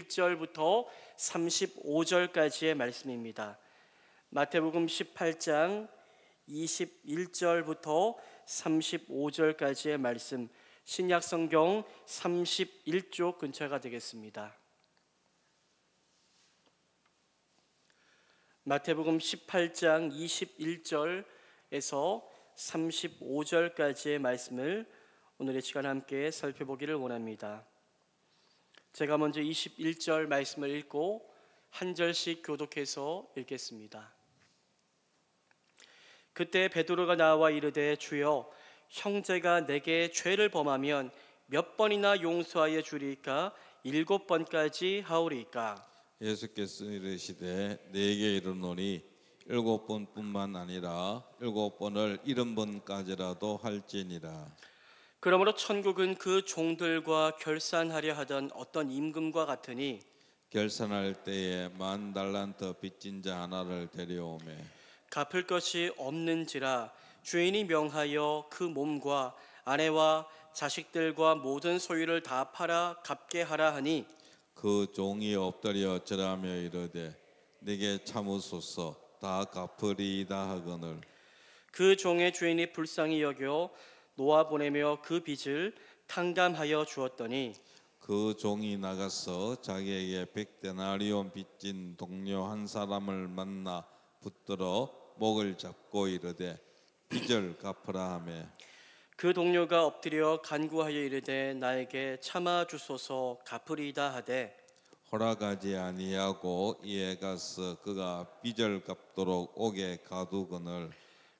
21절부터 35절까지의 말씀입니다. 마태복음 18장 21절부터 35절까지의 말씀, 신약성경 31쪽 근처가 되겠습니다. 마태복음 18장 21절에서 35절까지의 말씀을 오늘의 시간 함께 살펴보기를 원합니다. 제가 먼저 21절 말씀을 읽고 한 절씩 교독해서 읽겠습니다. 그때 베드로가 나와 이르되 주여, 형제가 내게 죄를 범하면 몇 번이나 용서하여 주리까? 7번까지 하오리까? 예수께서 이르시되 내게 이르노니 7번뿐만 아니라 7번을 70번까지라도 할지니라. 그러므로 천국은 그 종들과 결산하려 하던 어떤 임금과 같으니 결산할 때에 10,000달란트 빚진 자 하나를 데려오매 갚을 것이 없는지라 주인이 명하여 그 몸과 아내와 자식들과 모든 소유를 다 팔아 갚게 하라 하니 그 종이 엎드려 절하며 이르되 내게 참으소서 다 갚으리이다 하거늘 그 종의 주인이 불쌍히 여겨 놓아 보내며 그 빚을 탕감하여 주었더니 그 종이 나가서 자기에게 100데나리온 빚진 동료 한 사람을 만나 붙들어 목을 잡고 이르되 빚을 갚으라 하며 그 동료가 엎드려 간구하여 이르되 나에게 참아 주소서 갚으리이다 하되 허락하지 아니하고 이에 가서 그가 빚을 갚도록 옥에 가두거늘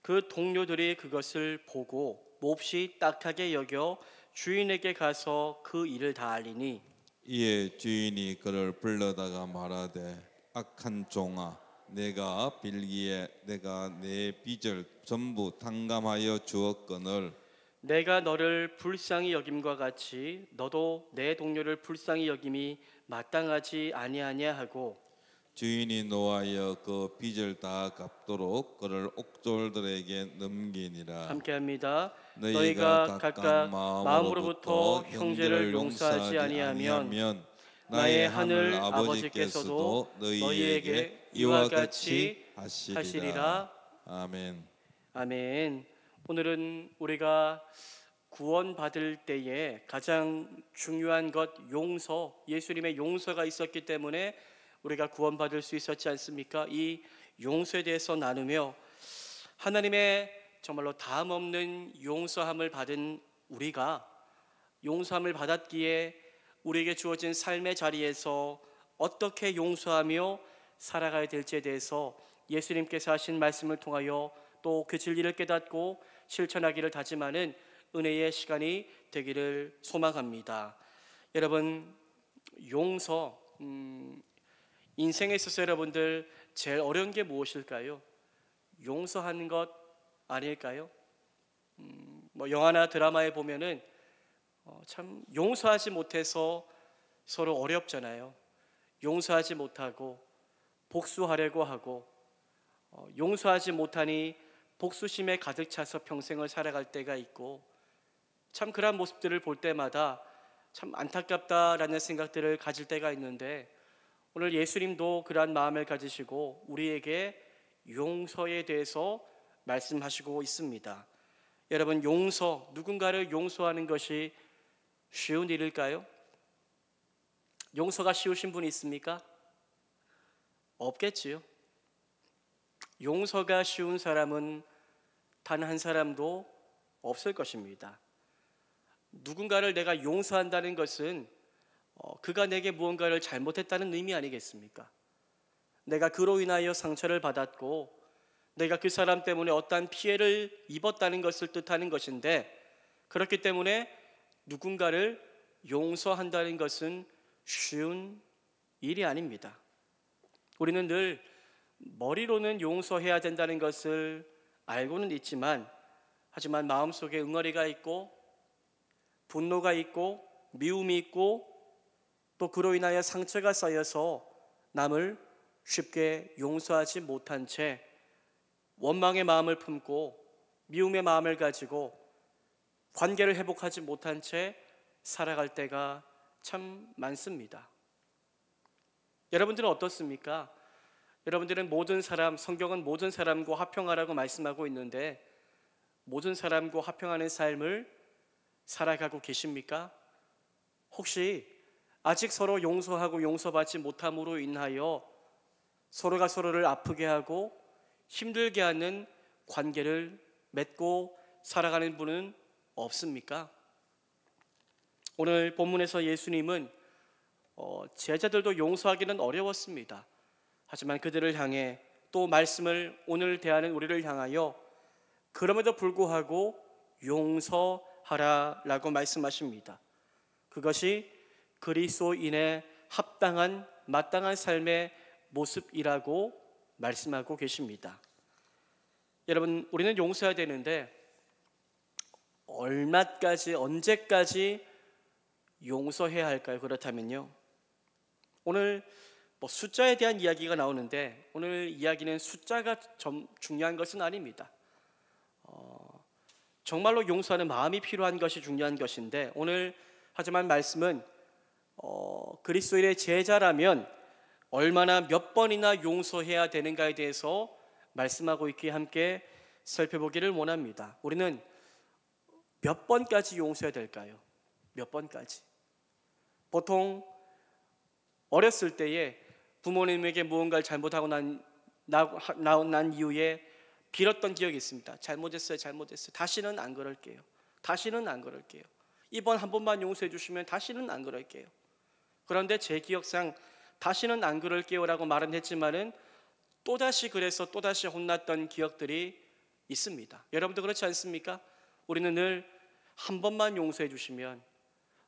그 동료들이 그것을 보고 몹시 딱하게 여겨 주인에게 가서 그 일을 다 알리니 이에 주인이 그를 불러다가 말하되 악한 종아, 내가 빌기에 내가 내 빚을 전부 탕감하여 주었거늘 내가 너를 불쌍히 여김과 같이 너도 내 동료를 불쌍히 여김이 마땅하지 아니하냐 하고 주인이 노하여 그 빚을 다 갚도록 그를 옥졸들에게 넘기니라. 함께합니다. 너희가 각각 마음으로부터 형제를 용서하지 아니하면 나의 하늘 아버지께서도 너희에게 이와 같이 하시리라. 아멘. 아멘. 오늘은 우리가 구원받을 때에 가장 중요한 것 용서, 예수님의 용서가 있었기 때문에 우리가 구원받을 수 있었지 않습니까? 이 용서에 대해서 나누며 하나님의 정말로 다음 없는 용서함을 받은 우리가 용서함을 받았기에 우리에게 주어진 삶의 자리에서 어떻게 용서하며 살아가야 될지에 대해서 예수님께서 하신 말씀을 통하여 또 그 진리를 깨닫고 실천하기를 다짐하는 은혜의 시간이 되기를 소망합니다. 여러분, 용서, 인생에 있어서 여러분들 제일 어려운 게 무엇일까요? 용서하는 것 아닐까요? 영화나 드라마에 보면은 참 용서하지 못해서 서로 어렵잖아요. 용서하지 못하고 복수하려고 하고 용서하지 못하니 복수심에 가득 차서 평생을 살아갈 때가 있고 참 그런 모습들을 볼 때마다 참 안타깝다라는 생각들을 가질 때가 있는데 오늘 예수님도 그러한 마음을 가지시고 우리에게 용서에 대해서 말씀하시고 있습니다. 여러분, 용서, 누군가를 용서하는 것이 쉬운 일일까요? 용서가 쉬우신 분이 있습니까? 없겠지요. 용서가 쉬운 사람은 단 한 사람도 없을 것입니다. 누군가를 내가 용서한다는 것은 그가 내게 무언가를 잘못했다는 의미 아니겠습니까? 내가 그로 인하여 상처를 받았고 내가 그 사람 때문에 어떠한 피해를 입었다는 것을 뜻하는 것인데 그렇기 때문에 누군가를 용서한다는 것은 쉬운 일이 아닙니다. 우리는 늘 머리로는 용서해야 된다는 것을 알고는 있지만 하지만 마음속에 응어리가 있고 분노가 있고 미움이 있고 또 그로 인하여 상처가 쌓여서 남을 쉽게 용서하지 못한 채 원망의 마음을 품고 미움의 마음을 가지고 관계를 회복하지 못한 채 살아갈 때가 참 많습니다. 여러분들은 어떻습니까? 여러분들은 모든 사람, 성경은 모든 사람과 화평하라고 말씀하고 있는데 모든 사람과 화평하는 삶을 살아가고 계십니까? 혹시 아직 서로 용서하고 용서받지 못함으로 인하여 서로가 서로를 아프게 하고 힘들게 하는 관계를 맺고 살아가는 분은 없습니까? 오늘 본문에서 예수님은 제자들도 용서하기는 어려웠습니다. 하지만 그들을 향해 또 말씀을 오늘 대하는 우리를 향하여 그럼에도 불구하고 용서하라라고 말씀하십니다. 그것이 그리스도인의 합당한 마땅한 삶의 모습이라고 말씀하고 계십니다. 여러분, 우리는 용서해야 되는데 얼마까지, 언제까지 용서해야 할까요? 그렇다면요, 오늘 숫자에 대한 이야기가 나오는데 오늘 이야기는 숫자가 중요한 것은 아닙니다. 정말로 용서하는 마음이 필요한 것이 중요한 것인데 오늘 하지만 말씀은 그리스도인의 제자라면 얼마나 몇 번이나 용서해야 되는가에 대해서 말씀하고 있기에 함께 살펴보기를 원합니다. 우리는 몇 번까지 용서해야 될까요? 몇 번까지? 보통 어렸을 때에 부모님에게 무언가를 잘못하고 난 이후에 빌었던 기억이 있습니다. 잘못했어요. 다시는 안 그럴게요. 이번 한 번만 용서해 주시면 다시는 안 그럴게요. 그런데 제 기억상 다시는 안 그럴게요 라고 말은 했지만은 또다시 그래서 또다시 혼났던 기억들이 있습니다. 여러분도 그렇지 않습니까? 우리는 늘 한 번만 용서해 주시면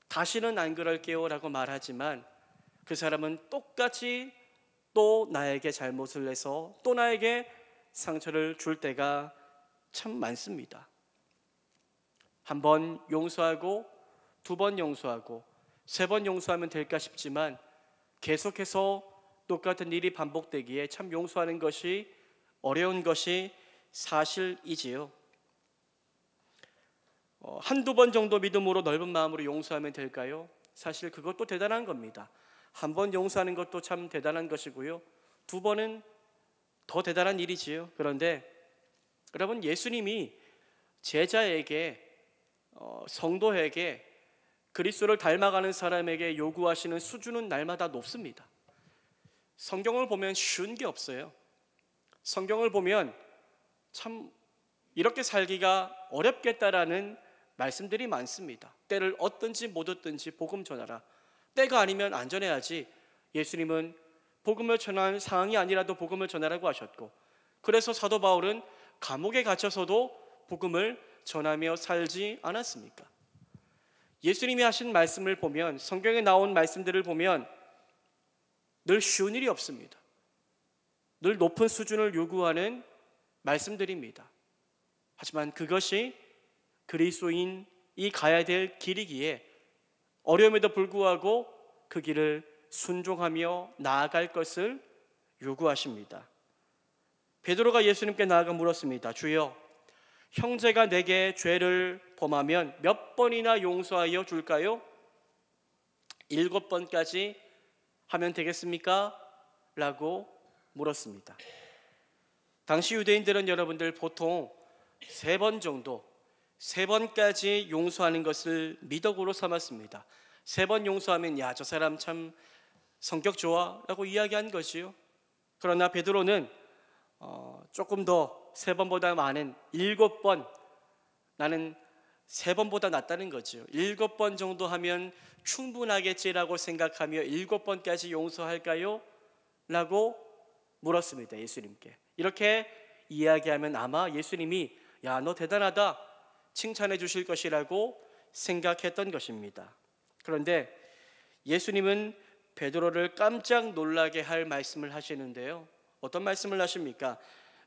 다시는 안 그럴게요 라고 말하지만 그 사람은 똑같이 또 나에게 잘못을 해서 또 나에게 상처를 줄 때가 참 많습니다. 한 번 용서하고 두 번 용서하고 세 번 용서하면 될까 싶지만 계속해서 똑같은 일이 반복되기에 참 용서하는 것이 어려운 것이 사실이지요. 한두 번 정도 믿음으로 넓은 마음으로 용서하면 될까요? 사실 그것도 대단한 겁니다. 한 번 용서하는 것도 참 대단한 것이고요. 두 번은 더 대단한 일이지요. 그런데 여러분, 예수님이 제자에게 성도에게 그리스도를 닮아가는 사람에게 요구하시는 수준은 날마다 높습니다. 성경을 보면 쉬운 게 없어요. 성경을 보면 참 이렇게 살기가 어렵겠다라는 말씀들이 많습니다. 때를 얻든지 못 얻든지 복음 전하라. 때가 아니면 안 전해야지. 예수님은 복음을 전하는 상황이 아니라도 복음을 전하라고 하셨고, 그래서 사도 바울은 감옥에 갇혀서도 복음을 전하며 살지 않았습니까? 예수님이 하신 말씀을 보면, 성경에 나온 말씀들을 보면 늘 쉬운 일이 없습니다. 늘 높은 수준을 요구하는 말씀들입니다. 하지만 그것이 그리스도인이 가야 될 길이기에 어려움에도 불구하고 그 길을 순종하며 나아갈 것을 요구하십니다. 베드로가 예수님께 나아가 물었습니다. 주여, 형제가 내게 죄를 범하면 몇 번이나 용서하여 줄까요? 7번까지 하면 되겠습니까? 라고 물었습니다. 당시 유대인들은 여러분들 보통 3번 정도, 3번까지 용서하는 것을 미덕으로 삼았습니다. 3번 용서하면 야, 저 사람 참 성격 좋아 라고 이야기한 것이요. 그러나 베드로는 조금 더 3번보다 많은 7번, 나는 3번보다 낫다는 거죠. 7번 정도 하면 충분하겠지라고 생각하며 7번까지 용서할까요? 라고 물었습니다. 예수님께. 이렇게 이야기하면 아마 예수님이 야, 너 대단하다 칭찬해 주실 것이라고 생각했던 것입니다. 그런데 예수님은 베드로를 깜짝 놀라게 할 말씀을 하시는데요. 어떤 말씀을 하십니까?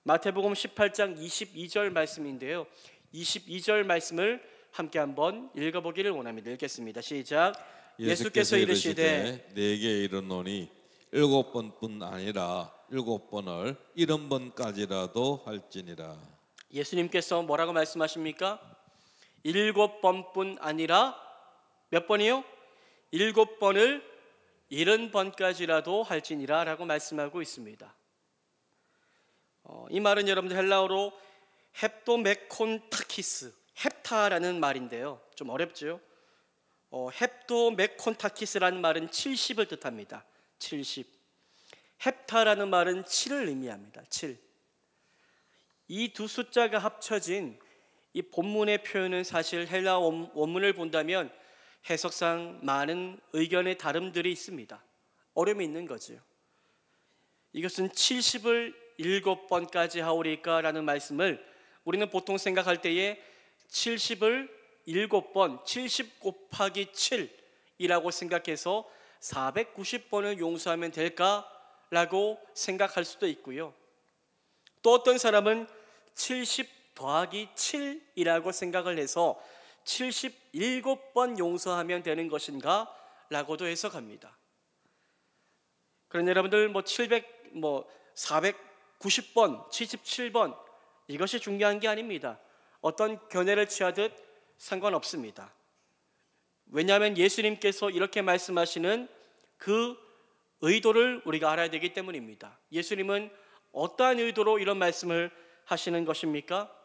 마태복음 18장 22절 말씀인데요. 22절 말씀을 함께 한번 읽어보기를 원합니다. 읽겠습니다. 시작. 예수께서 이르시되 내게 이르노니 7번뿐 아니라 7번을 70번까지라도 할지니라. 예수님께서 뭐라고 말씀하십니까? 7번뿐 아니라 몇 번이요? 7번을 70번까지라도 할지니라 라고 말씀하고 있습니다. 이 말은 여러분들 헬라어로 헵도메콘타키스, 헵타라는 말인데요. 좀 어렵죠? 헵도메콘타키스라는 말은 70을 뜻합니다. 70. 헵타라는 말은 7을 의미합니다. 7. 이 두 숫자가 합쳐진 이 본문의 표현은 사실 헬라 원문을 본다면 해석상 많은 의견의 다름들이 있습니다. 어려움이 있는 거죠. 이것은 70을 7번까지 하오리까 라는 말씀을 우리는 보통 생각할 때에 70을 7번, 70 곱하기 7이라고 생각해서 490번을 용서하면 될까라고 생각할 수도 있고요. 또 어떤 사람은 70 더하기 7이라고 생각을 해서 77번 용서하면 되는 것인가? 라고도 해석합니다. 그런데 여러분들 490번, 77번 이것이 중요한 게 아닙니다. 어떤 견해를 취하듯 상관없습니다. 왜냐하면 예수님께서 이렇게 말씀하시는 그 의도를 우리가 알아야 되기 때문입니다. 예수님은 어떠한 의도로 이런 말씀을 하시는 것입니까?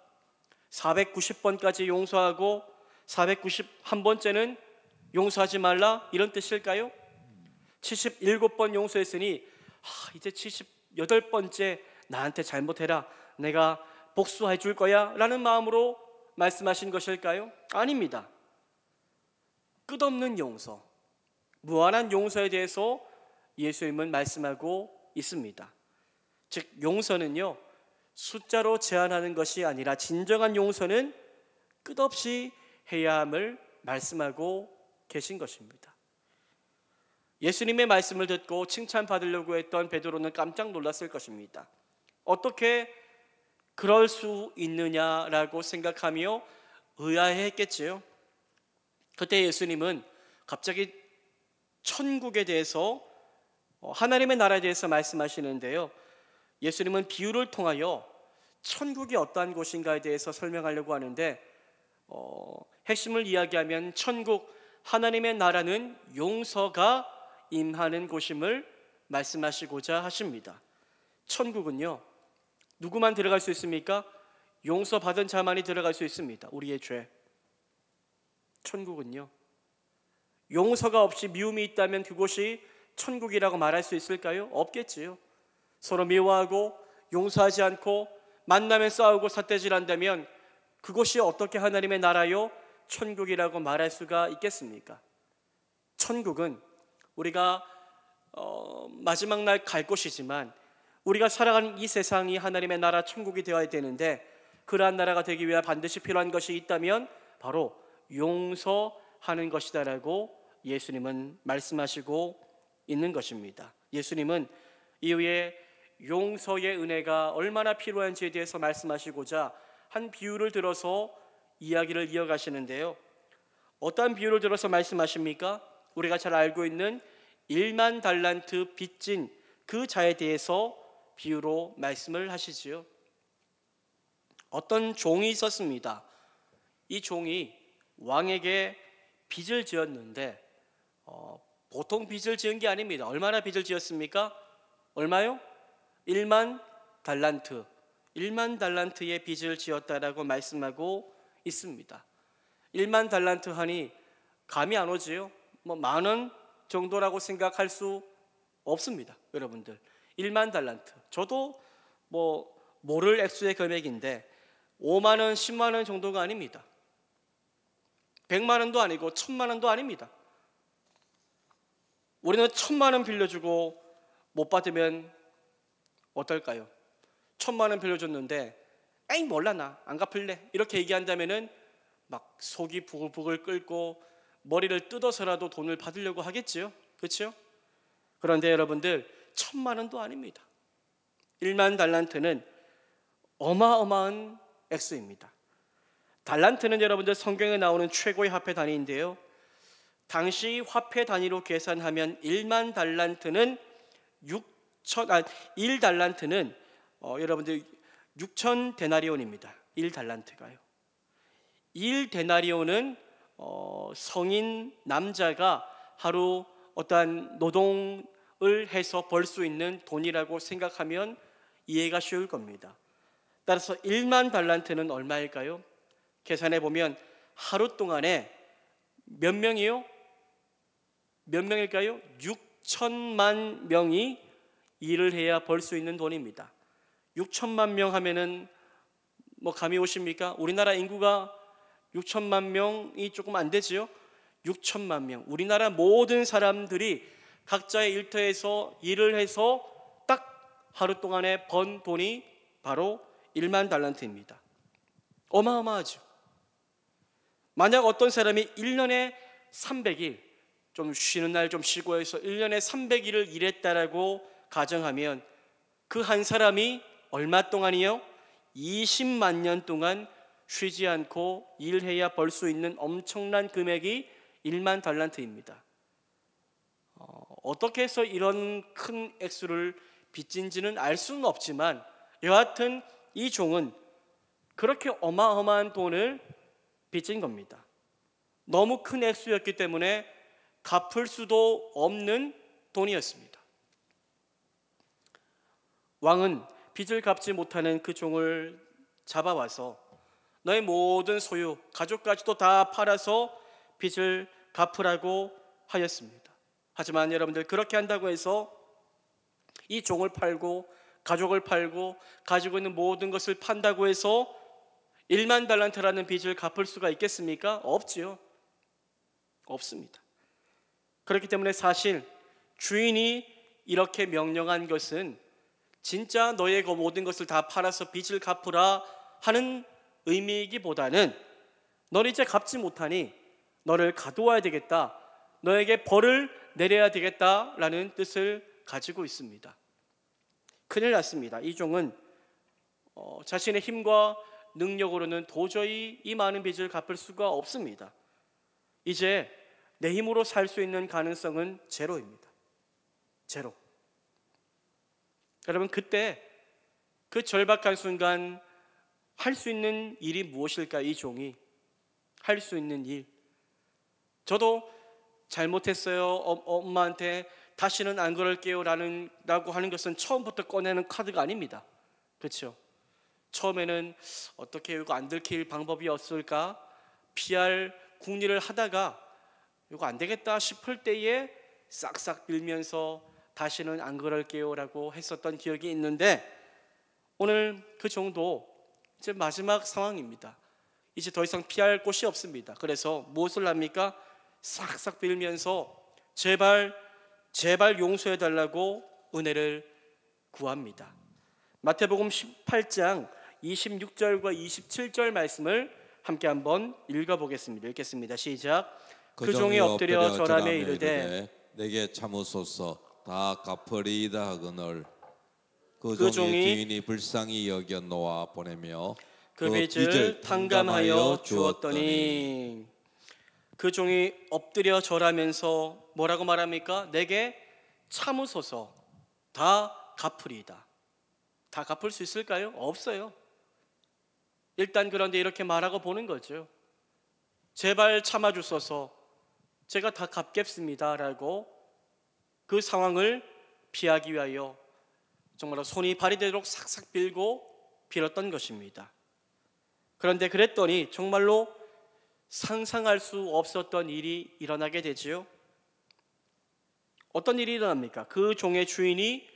490번까지 용서하고 491번째는 용서하지 말라 이런 뜻일까요? 77번 용서했으니 이제 78번째 나한테 잘못해라, 내가 복수해 줄 거야 라는 마음으로 말씀하신 것일까요? 아닙니다. 끝없는 용서, 무한한 용서에 대해서 예수님은 말씀하고 있습니다. 즉 용서는요, 숫자로 제한하는 것이 아니라 진정한 용서는 끝없이 해야 함을 말씀하고 계신 것입니다. 예수님의 말씀을 듣고 칭찬받으려고 했던 베드로는 깜짝 놀랐을 것입니다. 어떻게 그럴 수 있느냐라고 생각하며 의아해했겠지요. 그때 예수님은 갑자기 천국에 대해서, 하나님의 나라에 대해서 말씀하시는데요, 예수님은 비유를 통하여 천국이 어떠한 곳인가에 대해서 설명하려고 하는데, 핵심을 이야기하면 천국, 하나님의 나라는 용서가 임하는 곳임을 말씀하시고자 하십니다. 천국은요, 누구만 들어갈 수 있습니까? 용서받은 자만이 들어갈 수 있습니다. 우리의 죄. 천국은요, 용서가 없이 미움이 있다면 그곳이 천국이라고 말할 수 있을까요? 없겠지요. 서로 미워하고 용서하지 않고 만나면 싸우고 삿대질한다면 그곳이 어떻게 하나님의 나라요? 천국이라고 말할 수가 있겠습니까? 천국은 우리가 마지막 날 갈 곳이지만 우리가 살아가는 이 세상이 하나님의 나라 천국이 되어야 되는데, 그러한 나라가 되기 위해 반드시 필요한 것이 있다면 바로 용서하는 것이다라고 예수님은 말씀하시고 있는 것입니다. 예수님은 이후에 용서의 은혜가 얼마나 필요한지에 대해서 말씀하시고자 한 비유를 들어서 이야기를 이어가시는데요, 어떠한 비유를 들어서 말씀하십니까? 우리가 잘 알고 있는 1만 달란트 빚진 그 자에 대해서 비유로 말씀을 하시지요. 어떤 종이 있었습니다. 이 종이 왕에게 빚을 지었는데 보통 빚을 지은 게 아닙니다. 얼마나 빚을 지었습니까? 얼마요? 1만 달란트. 1만 달란트의 빚을 지었다라고 말씀하고 있습니다. 1만 달란트 하니 감이 안 오지요? 10,000원 정도라고 생각할 수 없습니다. 여러분들 1만 달란트, 저도 모를 액수의 금액인데 5만 원, 10만 원 정도가 아닙니다. 100만 원도 아니고 1,000만 원도 아닙니다. 우리는 1,000만 원 빌려주고 못 받으면 어떨까요? 1,000만 원 빌려줬는데 에이 몰라 나 안 갚을래 이렇게 얘기한다면은 막 속이 부글부글 끓고 머리를 뜯어서라도 돈을 받으려고 하겠지요. 그렇죠? 그런데 여러분들 1,000만 원도 아닙니다. 1만 달란트는 어마어마한 액수입니다. 달란트는 여러분들 성경에 나오는 최고의 화폐 단위인데요, 당시 화폐 단위로 계산하면 1만 달란트는 1달란트는 여러분들 6천 데나리온입니다. 1달란트가요. 1데나리온은 성인 남자가 하루 어떠한 노동을 해서 벌 수 있는 돈이라고 생각하면 이해가 쉬울 겁니다. 따라서 1만 달란트는 얼마일까요? 계산해 보면 하루 동안에 몇 명이요? 몇 명일까요? 6천만 명이 일을 해야 벌 수 있는 돈입니다. 6천만 명 하면은 뭐 감이 오십니까? 우리나라 인구가 6천만 명이 조금 안 되지요? 6천만 명. 우리나라 모든 사람들이 각자의 일터에서 일을 해서 딱 하루 동안에 번 돈이 바로 1만 달란트입니다. 어마어마하죠. 만약 어떤 사람이 1년에 300일, 좀 쉬는 날 좀 쉬고 해서 1년에 300일을 일했다라고 가정하면 그 한 사람이 얼마 동안이요? 20만 년 동안 쉬지 않고 일해야 벌 수 있는 엄청난 금액이 1만 달란트입니다. 어떻게 해서 이런 큰 액수를 빚진지는 알 수는 없지만 여하튼 이 종은 그렇게 어마어마한 돈을 빚진 겁니다. 너무 큰 액수였기 때문에 갚을 수도 없는 돈이었습니다. 왕은 빚을 갚지 못하는 그 종을 잡아와서 너의 모든 소유, 가족까지도 다 팔아서 빚을 갚으라고 하였습니다. 하지만 여러분들 그렇게 한다고 해서 이 종을 팔고 가족을 팔고 가지고 있는 모든 것을 판다고 해서 1만 달란트라는 빚을 갚을 수가 있겠습니까? 없지요. 없습니다. 그렇기 때문에 사실 주인이 이렇게 명령한 것은 진짜 너의 그 모든 것을 다 팔아서 빚을 갚으라 하는 의미이기보다는 너를 이제 갚지 못하니 너를 가두어야 되겠다, 너에게 벌을 내려야 되겠다라는 뜻을 가지고 있습니다. 큰일 났습니다. 이 종은 자신의 힘과 능력으로는 도저히 이 많은 빚을 갚을 수가 없습니다. 이제 내 힘으로 살 수 있는 가능성은 제로입니다. 제로. 여러분 그때 그 절박한 순간 할 수 있는 일이 무엇일까? 이 종이 할 수 있는 일. 저도 잘못했어요. 엄마한테 다시는 안 그럴게요 라고 하는 것은 처음부터 꺼내는 카드가 아닙니다. 그렇죠? 처음에는 어떻게 이거 안 들킬 방법이 없을까? 피할 궁리를 하다가 이거 안 되겠다 싶을 때에 싹싹 빌면서 다시는 안 그럴게요 라고 했었던 기억이 있는데 오늘 그 종도 이제 마지막 상황입니다. 이제 더 이상 피할 곳이 없습니다. 그래서 무엇을 합니까? 싹싹 빌면서 제발 용서해 달라고 은혜를 구합니다. 마태복음 18장 26절과 27절 말씀을 함께 한번 읽어보겠습니다. 읽겠습니다. 시작. 그 종이 엎드려 절하며 이르되 내게 참으소서 다 갚으리이다 하거늘 그 그 종의 종이 주인이 불쌍히 여겨 놓아 보내며 그 빚을 탕감하여 주었더니 그 종이 엎드려 절하면서 뭐라고 말합니까? 내게 참으소서 다 갚으리이다. 다 갚을 수 있을까요? 없어요. 일단 그런데 이렇게 말하고 보는 거죠. 제발 참아주소서 제가 다 갚겠습니다 라고 그 상황을 피하기 위하여 정말로 손이 발이 되도록 싹싹 빌고 빌었던 것입니다. 그런데 그랬더니 정말로 상상할 수 없었던 일이 일어나게 되지요. 어떤 일이 일어납니까? 그 종의 주인이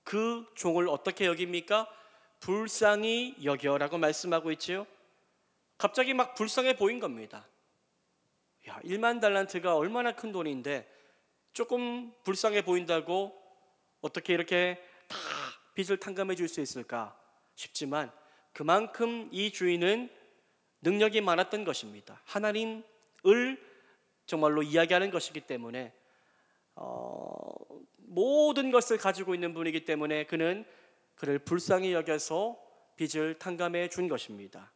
그 종을 어떻게 여깁니까? 불쌍히 여겨라고 말씀하고 있지요. 갑자기 막 불쌍해 보인 겁니다. 야, 1만 달란트가 얼마나 큰 돈인데 조금 불쌍해 보인다고 어떻게 이렇게 다 빚을 탕감해 줄 수 있을까 싶지만 그만큼 이 주인은 능력이 많았던 것입니다. 하나님을 정말로 이야기하는 것이기 때문에 모든 것을 가지고 있는 분이기 때문에 그는 그를 불쌍히 여겨서 빚을 탕감해 준 것입니다.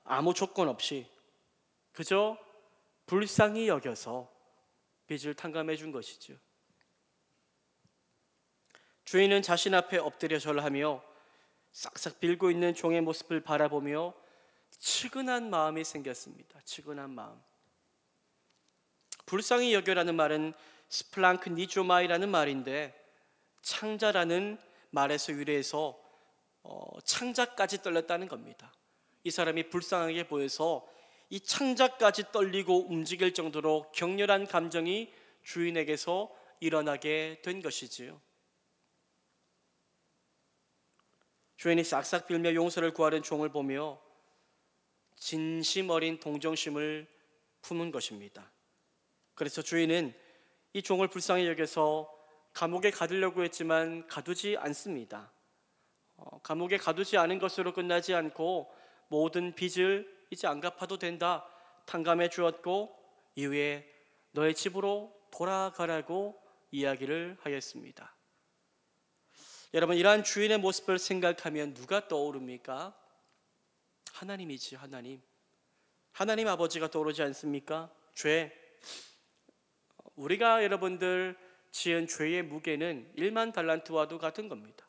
아무 조건 없이 그저 불쌍히 여겨서 빚을 탕감해 준 것이죠. 주인은 자신 앞에 엎드려 절하며 싹싹 빌고 있는 종의 모습을 바라보며 측은한 마음이 생겼습니다. 측은한 마음. 불쌍히 여겨라는 말은 스플랑크니조마이라는 말인데 창자라는 말에서 유래해서 창자까지 떨렸다는 겁니다. 이 사람이 불쌍하게 보여서 이 창자까지 떨리고 움직일 정도로 격렬한 감정이 주인에게서 일어나게 된 것이지요. 주인이 싹싹 빌며 용서를 구하는 종을 보며 진심 어린 동정심을 품은 것입니다. 그래서 주인은 이 종을 불쌍히 여겨서 감옥에 가두려고 했지만 가두지 않습니다. 감옥에 가두지 않은 것으로 끝나지 않고 모든 빚을 이제 안 갚아도 된다 탕감해 주었고 이후에 너의 집으로 돌아가라고 이야기를 하였습니다. 여러분, 이러한 주인의 모습을 생각하면 누가 떠오릅니까? 하나님이지, 하나님. 하나님 아버지가 떠오르지 않습니까? 죄. 우리가 여러분들 지은 죄의 무게는 1만 달란트와도 같은 겁니다.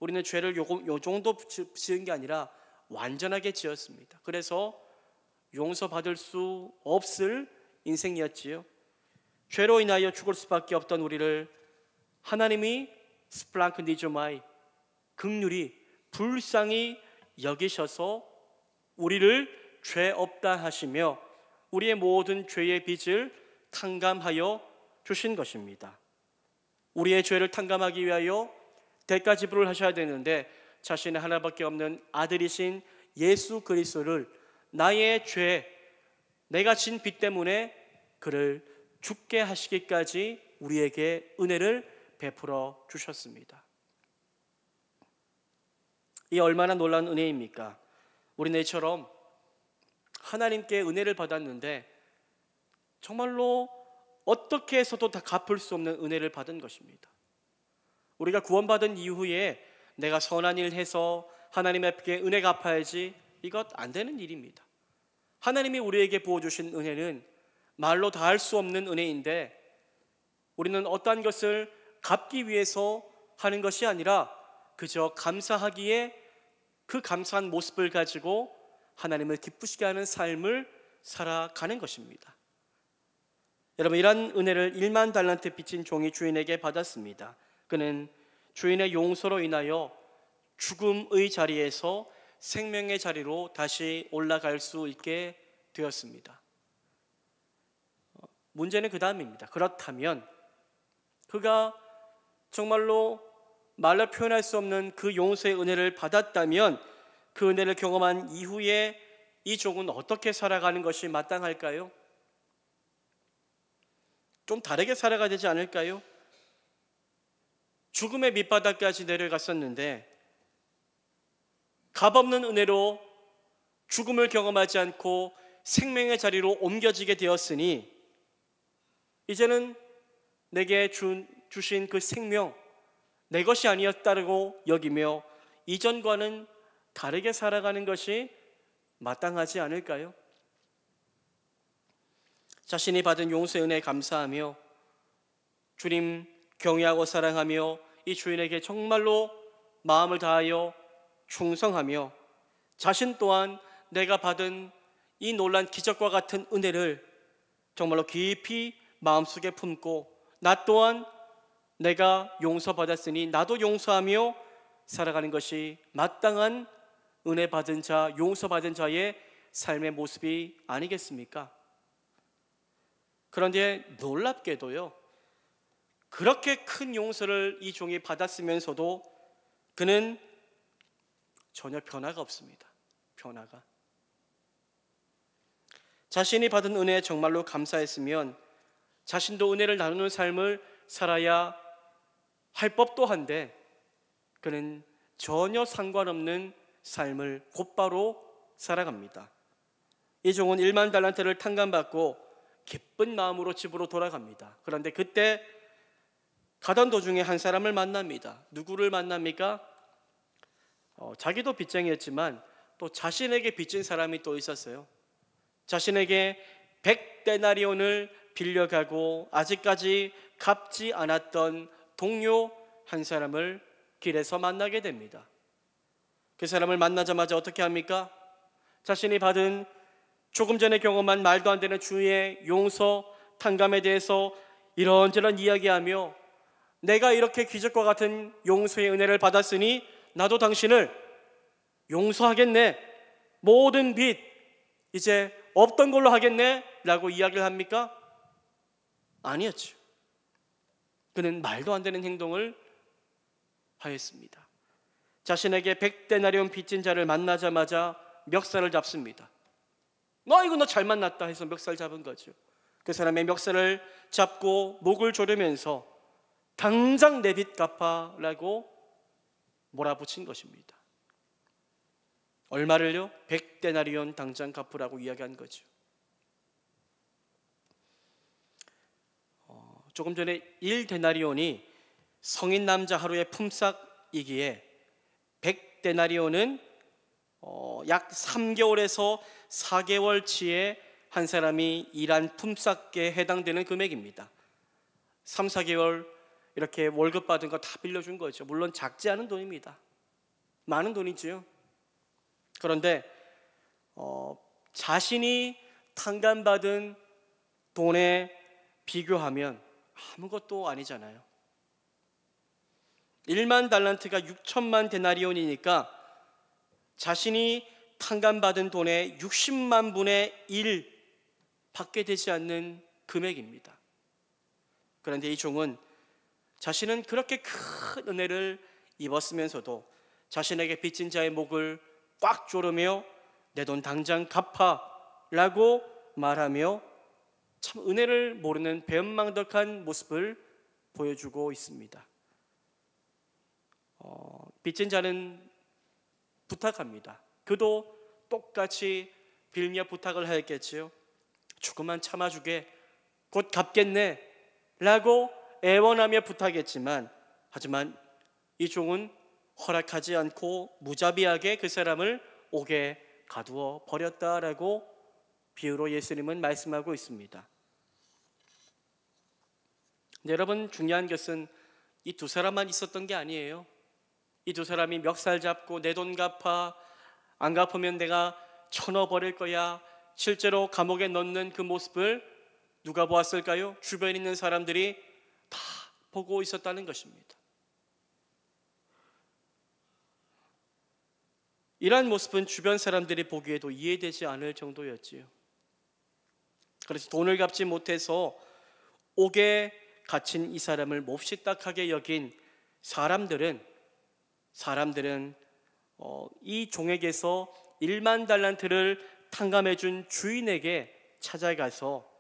우리는 죄를 요 정도 지은 게 아니라 완전하게 지었습니다. 그래서 용서받을 수 없을 인생이었지요. 죄로 인하여 죽을 수밖에 없던 우리를 하나님이 스플랑크니조마이, 긍휼히 불쌍히 여기셔서 우리를 죄 없다 하시며 우리의 모든 죄의 빚을 탕감하여 주신 것입니다. 우리의 죄를 탕감하기 위하여 대가 지불을 하셔야 되는데 자신의 하나밖에 없는 아들이신 예수 그리스도를 나의 죄, 내가 진 빚 때문에 그를 죽게 하시기까지 우리에게 은혜를 베풀어 주셨습니다. 이 얼마나 놀라운 은혜입니까? 우리는 이처럼 하나님께 은혜를 받았는데 정말로 어떻게 해서도 다 갚을 수 없는 은혜를 받은 것입니다. 우리가 구원받은 이후에 내가 선한 일 해서 하나님께 은혜 갚아야지, 이것 안 되는 일입니다. 하나님이 우리에게 부어주신 은혜는 말로 다 할 수 없는 은혜인데 우리는 어떠한 것을 갚기 위해서 하는 것이 아니라 그저 감사하기에 그 감사한 모습을 가지고 하나님을 기쁘시게 하는 삶을 살아가는 것입니다. 여러분, 이런 은혜를 1만 달란트 빚진 종이 주인에게 받았습니다. 그는 주인의 용서로 인하여 죽음의 자리에서 생명의 자리로 다시 올라갈 수 있게 되었습니다. 문제는 그 다음입니다. 그렇다면 그가 정말로 말로 표현할 수 없는 그 용서의 은혜를 받았다면 그 은혜를 경험한 이후에 이 종은 어떻게 살아가는 것이 마땅할까요? 좀 다르게 살아가야 되지 않을까요? 죽음의 밑바닥까지 내려갔었는데 값없는 은혜로 죽음을 경험하지 않고 생명의 자리로 옮겨지게 되었으니 이제는 내게 주신 그 생명 내 것이 아니었다고 여기며 이전과는 다르게 살아가는 것이 마땅하지 않을까요? 자신이 받은 용서의 은혜에 감사하며 주님 경외하고 사랑하며 이 주인에게 정말로 마음을 다하여 충성하며 자신 또한 내가 받은 이 놀란 기적과 같은 은혜를 정말로 깊이 마음속에 품고 나 또한 내가 용서받았으니 나도 용서하며 살아가는 것이 마땅한 은혜 받은 자, 용서받은 자의 삶의 모습이 아니겠습니까? 그런데 놀랍게도요, 그렇게 큰 용서를 이 종이 받았으면서도 그는 전혀 변화가 없습니다. 변화가. 자신이 받은 은혜에 정말로 감사했으면 자신도 은혜를 나누는 삶을 살아야 할 법도 한데 그는 전혀 상관없는 삶을 곧바로 살아갑니다. 이 종은 1만 달란트를 탕감받고 기쁜 마음으로 집으로 돌아갑니다. 그런데 그때 가던 도중에 한 사람을 만납니다. 누구를 만납니까? 자기도 빚쟁이였지만 또 자신에게 빚진 사람이 또 있었어요. 자신에게 100데나리온을 빌려가고 아직까지 갚지 않았던 동료 한 사람을 길에서 만나게 됩니다. 그 사람을 만나자마자 어떻게 합니까? 자신이 받은 조금 전에 경험한 말도 안 되는 주의 용서 탕감에 대해서 이런저런 이야기하며 내가 이렇게 기적과 같은 용서의 은혜를 받았으니 나도 당신을 용서하겠네, 모든 빚 이제 없던 걸로 하겠네 라고 이야기를 합니까? 아니었죠. 그는 말도 안 되는 행동을 하였습니다. 자신에게 100데나리온 빚진 자를 만나자마자 멱살을 잡습니다. 이거 너 잘 만났다 해서 멱살 잡은 거죠. 그 사람의 멱살을 잡고 목을 조르면서 당장 내 빚 갚아라고 몰아붙인 것입니다. 얼마를요? 100데나리온 당장 갚으라고 이야기한 거죠. 조금 전에 1데나리온이 성인 남자 하루의 품삯이기에 100데나리온은 약 3개월에서 4개월치의 한 사람이 일한 품삯에 해당되는 금액입니다. 3, 4개월 이렇게 월급 받은 거 다 빌려준 거죠. 물론 작지 않은 돈입니다. 많은 돈이죠. 그런데 자신이 탕감받은 돈에 비교하면 아무것도 아니잖아요. 1만 달란트가 6천만 데나리온이니까 자신이 탕감받은 돈의 60만 분의 1 받게 되지 않는 금액입니다. 그런데 이 종은 자신은 그렇게 큰 은혜를 입었으면서도 자신에게 빚진 자의 목을 꽉 조르며 내 돈 당장 갚아 라고 말하며 참 은혜를 모르는 배은망덕한 모습을 보여주고 있습니다. 빚진 자는 부탁합니다. 그도 똑같이 빌며 부탁을 하였겠지요. 조금만 참아주게, 곧 갚겠네 라고 애원하며 부탁했지만, 하지만 이 종은 허락하지 않고 무자비하게 그 사람을 옥에 가두어 버렸다라고 비유로 예수님은 말씀하고 있습니다. 여러분, 중요한 것은 이 두 사람만 있었던 게 아니에요. 이 두 사람이 멱살 잡고 내 돈 갚아, 안 갚으면 내가 쳐넣어버릴 거야, 실제로 감옥에 넣는 그 모습을 누가 보았을까요? 주변에 있는 사람들이 다 보고 있었다는 것입니다. 이러한 모습은 주변 사람들이 보기에도 이해되지 않을 정도였지요. 그래서 돈을 갚지 못해서 옥에 갇힌 이 사람을 몹시 딱하게 여긴 사람들은 이 종에게서 1만 달란트를 탕감해준 주인에게 찾아가서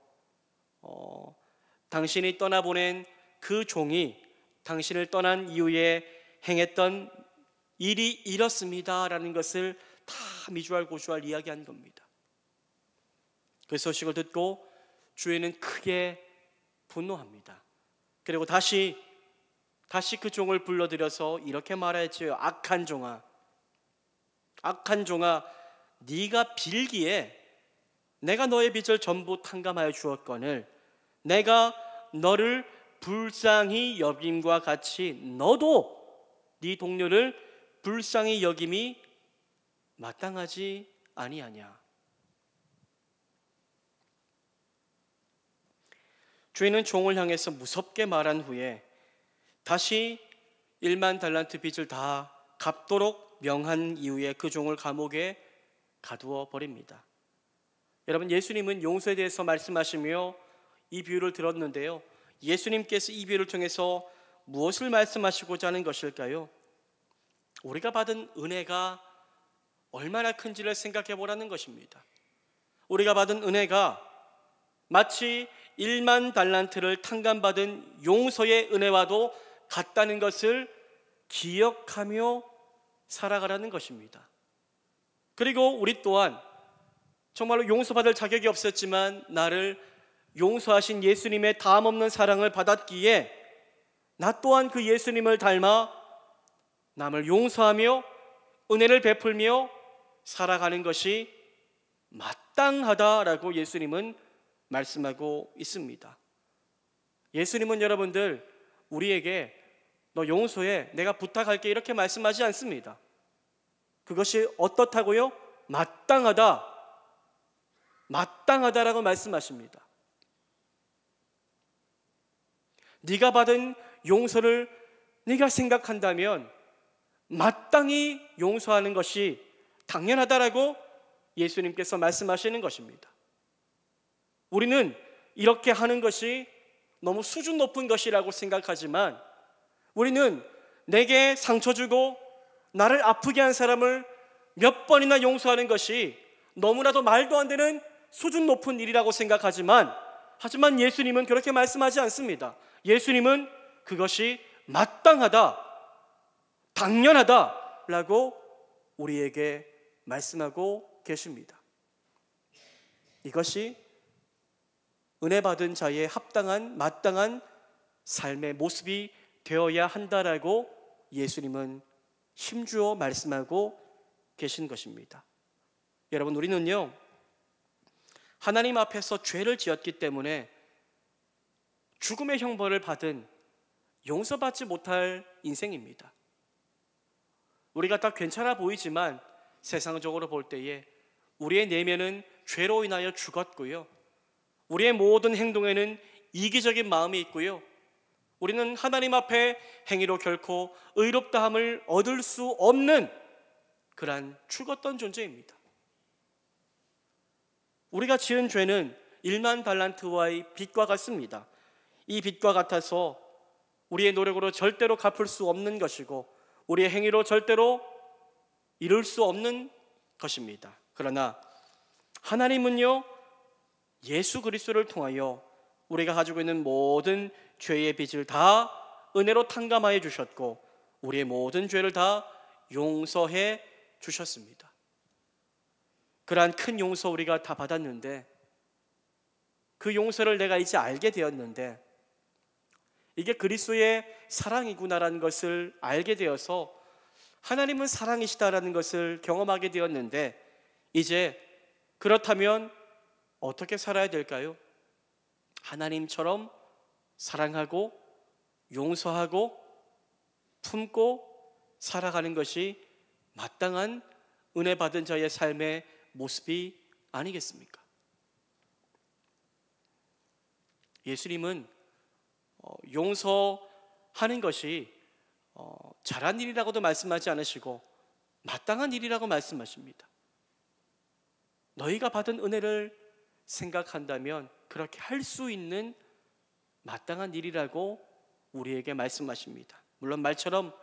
당신이 떠나보낸 그 종이 당신을 떠난 이후에 행했던 일이 이렇습니다라는 것을 다 미주알고주알 이야기한 겁니다. 그 소식을 듣고 주인은 크게 분노합니다. 그리고 다시 그 종을 불러들여서 이렇게 말하였지요. 악한 종아, 네가 빌기에 내가 너의 빚을 전부 탕감하여 주었거늘 내가 너를 불쌍히 여김과 같이 너도 네 동료를 불쌍히 여김이 마땅하지 아니하냐. 주인은 종을 향해서 무섭게 말한 후에 다시 1만 달란트 빚을 다 갚도록 명한 이후에 그 종을 감옥에 가두어 버립니다. 여러분, 예수님은 용서에 대해서 말씀하시며 이 비유를 들었는데요, 예수님께서 이 비유를 통해서 무엇을 말씀하시고자 하는 것일까요? 우리가 받은 은혜가 얼마나 큰지를 생각해 보라는 것입니다. 우리가 받은 은혜가 마치 1만 달란트를 탕감받은 용서의 은혜와도 같다는 것을 기억하며 살아가라는 것입니다. 그리고 우리 또한 정말로 용서받을 자격이 없었지만 나를 용서하신 예수님의 다함없는 사랑을 받았기에 나 또한 그 예수님을 닮아 남을 용서하며 은혜를 베풀며 살아가는 것이 마땅하다라고 예수님은 말씀하고 있습니다. 예수님은 여러분들 우리에게 너 용서해, 내가 부탁할게 이렇게 말씀하지 않습니다. 그것이 어떻다고요? 마땅하다라고 말씀하십니다. 네가 받은 용서를 네가 생각한다면 마땅히 용서하는 것이 당연하다라고 예수님께서 말씀하시는 것입니다. 우리는 이렇게 하는 것이 너무 수준 높은 것이라고 생각하지만, 우리는 내게 상처 주고 나를 아프게 한 사람을 몇 번이나 용서하는 것이 너무나도 말도 안 되는 수준 높은 일이라고 생각하지만, 하지만 예수님은 그렇게 말씀하지 않습니다. 예수님은 그것이 마땅하다, 당연하다라고 우리에게 말씀하고 계십니다. 이것이 은혜 받은 자의 합당한 마땅한 삶의 모습이 되어야 한다라고 예수님은 힘주어 말씀하고 계신 것입니다. 여러분, 우리는요, 하나님 앞에서 죄를 지었기 때문에 죽음의 형벌을 받은 용서받지 못할 인생입니다. 우리가 다 괜찮아 보이지만 세상적으로 볼 때에 우리의 내면은 죄로 인하여 죽었고요, 우리의 모든 행동에는 이기적인 마음이 있고요, 우리는 하나님 앞에 행위로 결코 의롭다함을 얻을 수 없는 그러한 죽었던 존재입니다. 우리가 지은 죄는 1만 달란트와의 빚과 같습니다. 이 빚과 같아서 우리의 노력으로 절대로 갚을 수 없는 것이고 우리의 행위로 절대로 이룰 수 없는 것입니다. 그러나 하나님은요, 예수 그리스도를 통하여 우리가 가지고 있는 모든 죄의 빚을 다 은혜로 탕감하여 주셨고 우리의 모든 죄를 다 용서해 주셨습니다. 그러한 큰 용서 우리가 다 받았는데, 그 용서를 내가 이제 알게 되었는데, 이게 그리스도의 사랑이구나라는 것을 알게 되어서 하나님은 사랑이시다라는 것을 경험하게 되었는데, 이제 그렇다면 어떻게 살아야 될까요? 하나님처럼 사랑하고 용서하고 품고 살아가는 것이 마땅한 은혜 받은 자의 삶의 모습이 아니겠습니까? 예수님은 용서하는 것이 잘한 일이라고도 말씀하지 않으시고 마땅한 일이라고 말씀하십니다. 너희가 받은 은혜를 생각한다면 그렇게 할 수 있는 마땅한 일이라고 우리에게 말씀하십니다. 물론 말처럼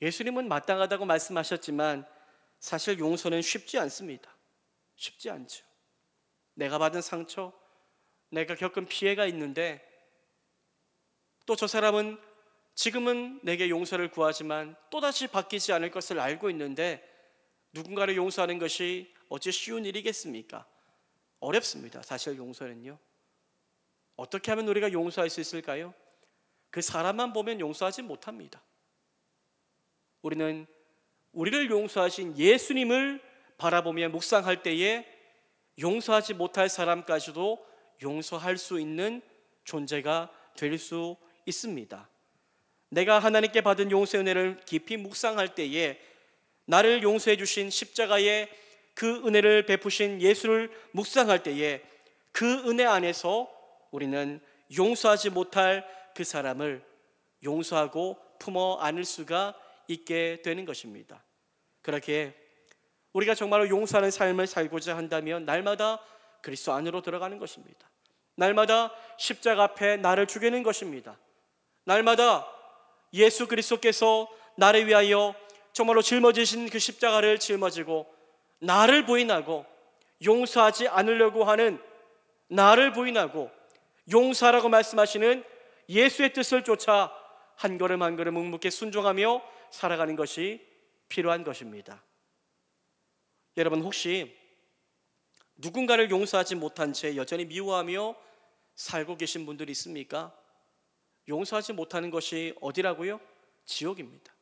예수님은 마땅하다고 말씀하셨지만 사실 용서는 쉽지 않습니다. 쉽지 않죠. 내가 받은 상처, 내가 겪은 피해가 있는데 또 저 사람은 지금은 내게 용서를 구하지만 또다시 바뀌지 않을 것을 알고 있는데 누군가를 용서하는 것이 어찌 쉬운 일이겠습니까? 어렵습니다. 사실 용서는요. 어떻게 하면 우리가 용서할 수 있을까요? 그 사람만 보면 용서하지 못합니다. 우리는 우리를 용서하신 예수님을 바라보며 묵상할 때에 용서하지 못할 사람까지도 용서할 수 있는 존재가 될 수 있습니다. 내가 하나님께 받은 용서의 은혜를 깊이 묵상할 때에 나를 용서해 주신 십자가의 그 은혜를 베푸신 예수를 묵상할 때에 그 은혜 안에서 우리는 용서하지 못할 그 사람을 용서하고 품어 안을 수가 있게 되는 것입니다. 그렇게 우리가 정말로 용서하는 삶을 살고자 한다면 날마다 그리스도 안으로 들어가는 것입니다. 날마다 십자가 앞에 나를 죽이는 것입니다. 날마다 예수 그리스도께서 나를 위하여 정말로 짊어지신 그 십자가를 짊어지고 나를 부인하고 용서하지 않으려고 하는 나를 부인하고 용서하라고 말씀하시는 예수의 뜻을 쫓아 한 걸음 한 걸음 묵묵히 순종하며 살아가는 것이 필요한 것입니다. 여러분, 혹시 누군가를 용서하지 못한 채 여전히 미워하며 살고 계신 분들이 있습니까? 용서하지 못하는 것이 어디라고요? 지옥입니다.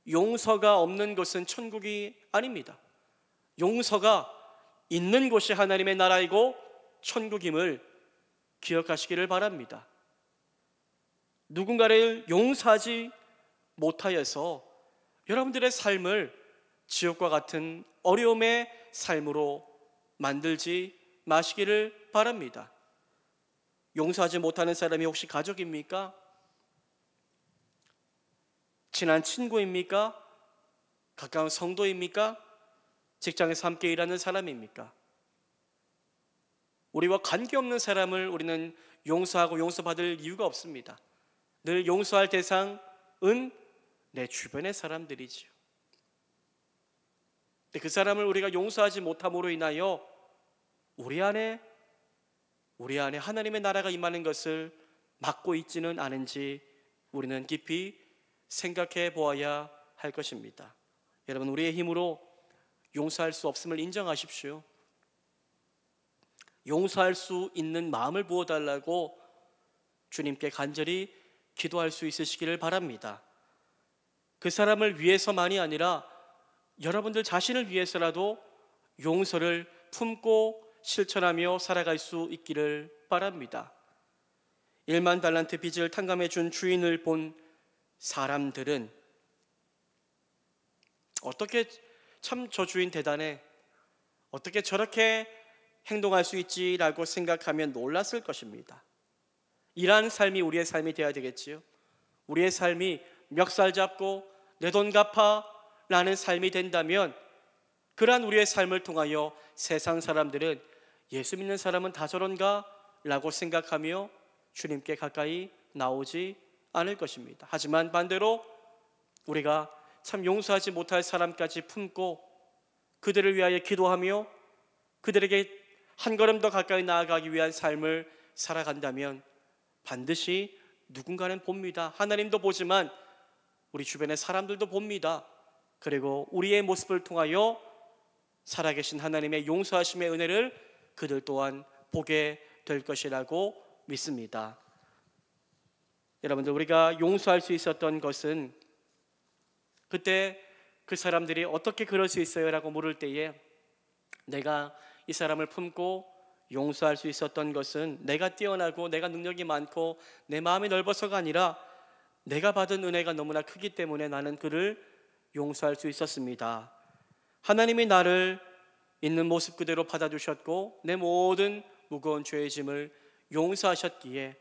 용서가 없는 것은 천국이 아닙니다. 용서가 있는 곳이 하나님의 나라이고 천국임을 기억하시기를 바랍니다. 누군가를 용서하지 못하여서 여러분들의 삶을 지옥과 같은 어려움의 삶으로 만들지 마시기를 바랍니다. 용서하지 못하는 사람이 혹시 가족입니까? 친한 친구입니까? 가까운 성도입니까? 직장에서 함께 일하는 사람입니까? 우리와 관계없는 사람을 우리는 용서하고 용서받을 이유가 없습니다. 늘 용서할 대상은 내 주변의 사람들이지요. 근데 그 사람을 우리가 용서하지 못함으로 인하여 우리 안에 하나님의 나라가 임하는 것을 막고 있지는 않은지 우리는 깊이 생각해 보아야 할 것입니다. 여러분, 우리의 힘으로 용서할 수 없음을 인정하십시오. 용서할 수 있는 마음을 부어달라고 주님께 간절히 기도할 수 있으시기를 바랍니다. 그 사람을 위해서만이 아니라 여러분들 자신을 위해서라도 용서를 품고 실천하며 살아갈 수 있기를 바랍니다. 1만 달란트 빚을 탕감해 준 주인을 본 사람들은 어떻게 참 저 주인 대단해, 어떻게 저렇게 행동할 수 있지라고 생각하면 놀랐을 것입니다. 이러한 삶이 우리의 삶이 되어야 되겠지요. 우리의 삶이 멱살 잡고 내 돈 갚아 라는 삶이 된다면 그러한 우리의 삶을 통하여 세상 사람들은 예수 믿는 사람은 다 저런가? 라고 생각하며 주님께 가까이 나오지 않을 것입니다. 하지만 반대로 우리가 참 용서하지 못할 사람까지 품고 그들을 위하여 기도하며 그들에게 한 걸음 더 가까이 나아가기 위한 삶을 살아간다면 반드시 누군가는 봅니다. 하나님도 보지만 우리 주변의 사람들도 봅니다. 그리고 우리의 모습을 통하여 살아계신 하나님의 용서하심의 은혜를 그들 또한 보게 될 것이라고 믿습니다. 여러분들, 우리가 용서할 수 있었던 것은 그때 그 사람들이 어떻게 그럴 수 있어요? 라고 물을 때에 내가 이 사람을 품고 용서할 수 있었던 것은 내가 뛰어나고 내가 능력이 많고 내 마음이 넓어서가 아니라 내가 받은 은혜가 너무나 크기 때문에 나는 그를 용서할 수 있었습니다. 하나님이 나를 있는 모습 그대로 받아주셨고 내 모든 무거운 죄의 짐을 용서하셨기에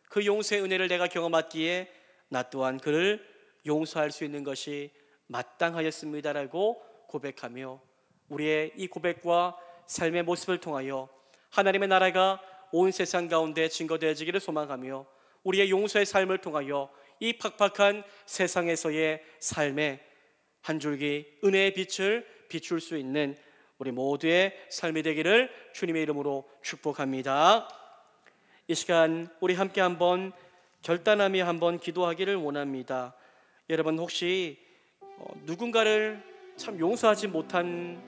그 용서의 은혜를 내가 경험했기에 나 또한 그를 용서할 수 있는 것이 마땅하였습니다라고 고백하며 우리의 이 고백과 삶의 모습을 통하여 하나님의 나라가 온 세상 가운데 증거되어지기를 소망하며 우리의 용서의 삶을 통하여 이 팍팍한 세상에서의 삶에 한 줄기 은혜의 빛을 비출 수 있는 우리 모두의 삶이 되기를 주님의 이름으로 축복합니다. 이 시간 우리 함께 한번 결단하며 한번 기도하기를 원합니다. 여러분, 혹시 누군가를 참 용서하지 못한